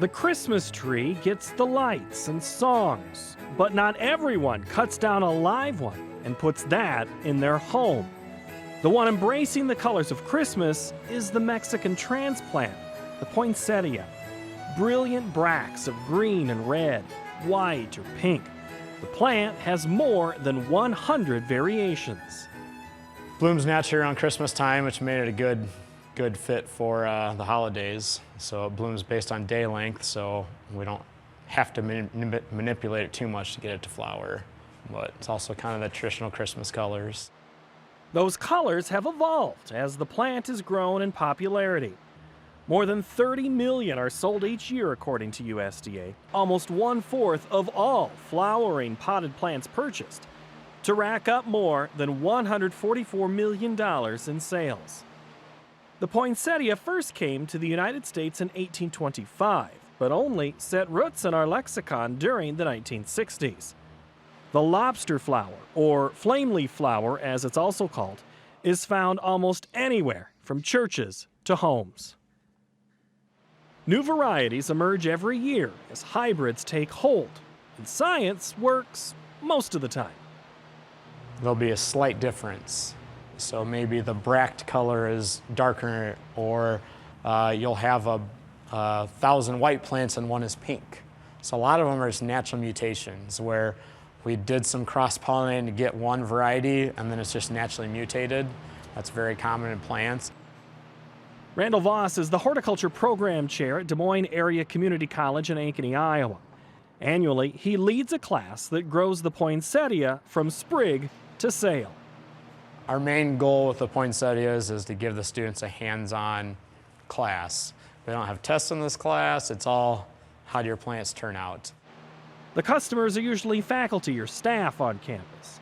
The Christmas tree gets the lights and songs, but not everyone cuts down a live one and puts that in their home. The one embracing the colors of Christmas is the Mexican transplant, the poinsettia. Brilliant bracts of green and red, white or pink. The plant has more than 100 variations. Blooms naturally around Christmas time, which made it a good fit for the holidays. So it blooms based on day length, so we don't have to manipulate it too much to get it to flower. But it's also kind of the traditional Christmas colors. Those colors have evolved as the plant has grown in popularity. More than 30 million are sold each year according to USDA, almost 1/4 of all flowering potted plants purchased, to rack up more than $144 million in sales. The poinsettia first came to the United States in 1825, but only set roots in our lexicon during the 1960s. The lobster flower, or flame leaf flower as it's also called, is found almost anywhere from churches to homes. New varieties emerge every year as hybrids take hold, and science works most of the time. There'll be a slight difference. So maybe the bract color is darker, or you'll have a 1,000 white plants and one is pink. So a lot of them are just natural mutations where we did some cross-pollinating to get one variety and then it's just naturally mutated. That's very common in plants. Randall Voss is the horticulture program chair at Des Moines Area Community College in Ankeny, Iowa. Annually, he leads a class that grows the poinsettia from sprig to sale. Our main goal with the poinsettias is to give the students a hands-on class. We don't have tests in this class, it's all how do your plants turn out. The customers are usually faculty or staff on campus.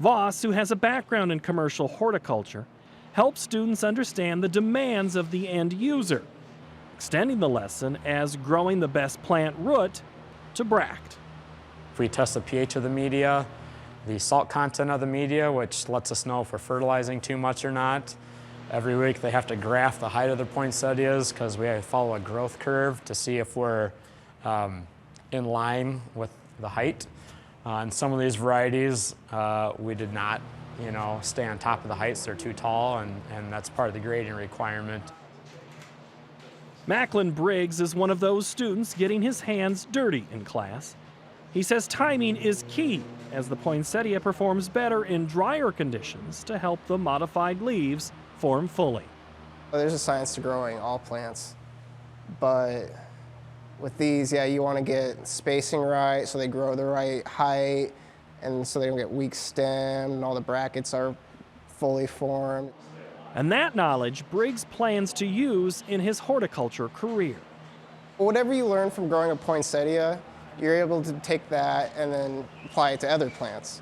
Voss, who has a background in commercial horticulture, helps students understand the demands of the end user, extending the lesson as growing the best plant root to bract. If we test the pH of the media, the salt content of the media, which lets us know if we're fertilizing too much or not. Every week they have to graph the height of their poinsettias because we have to follow a growth curve to see if we're in line with the height. And some of these varieties, we did not, stay on top of the heights. They're too tall, and that's part of the grading requirement. Macklin Briggs is one of those students getting his hands dirty in class. He says timing is key, as the poinsettia performs better in drier conditions to help the modified leaves form fully. There's a science to growing all plants, but with these, you want to get spacing right so they grow the right height and so they don't get weak stem and all the brackets are fully formed. And that knowledge Briggs plans to use in his horticulture career. Whatever you learn from growing a poinsettia, you're able to take that and then apply it to other plants.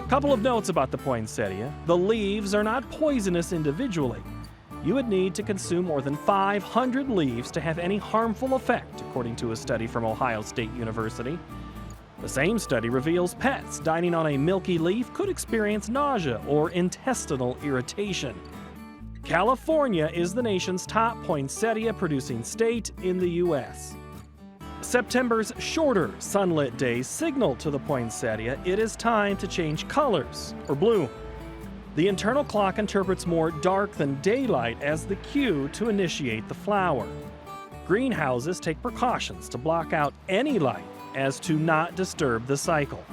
Couple of notes about the poinsettia. The leaves are not poisonous individually. You would need to consume more than 500 leaves to have any harmful effect, according to a study from Ohio State University. The same study reveals pets dining on a milky leaf could experience nausea or intestinal irritation. California is the nation's top poinsettia-producing state in the U.S. September's shorter sunlit days signal to the poinsettia it is time to change colors or bloom. The internal clock interprets more dark than daylight as the cue to initiate the flower. Greenhouses take precautions to block out any light as to not disturb the cycle.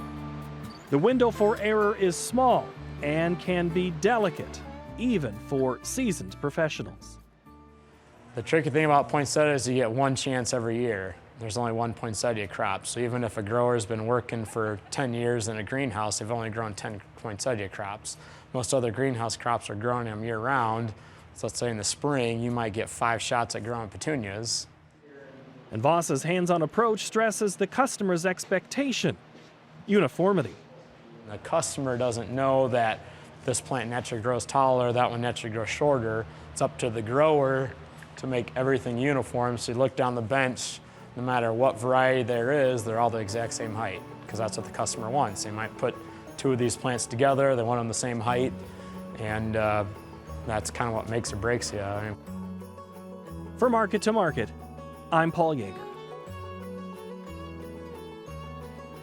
The window for error is small and can be delicate, even for seasoned professionals. The tricky thing about poinsettia is you get one chance every year. There's only one poinsettia crop, so even if a grower's been working for 10 years in a greenhouse, they've only grown 10 poinsettia crops. Most other greenhouse crops are growing them year-round. So let's say in the spring, you might get 5 shots at growing petunias. And Voss's hands-on approach stresses the customer's expectation: uniformity. The customer doesn't know that this plant naturally grows taller, that one naturally grows shorter. It's up to the grower to make everything uniform. So you look down the bench, no matter what variety there is, they're all the exact same height, because that's what the customer wants. They might put 2 of these plants together, they want them the same height, and that's kind of what makes or breaks you. For Market to Market, I'm Paul Yeager.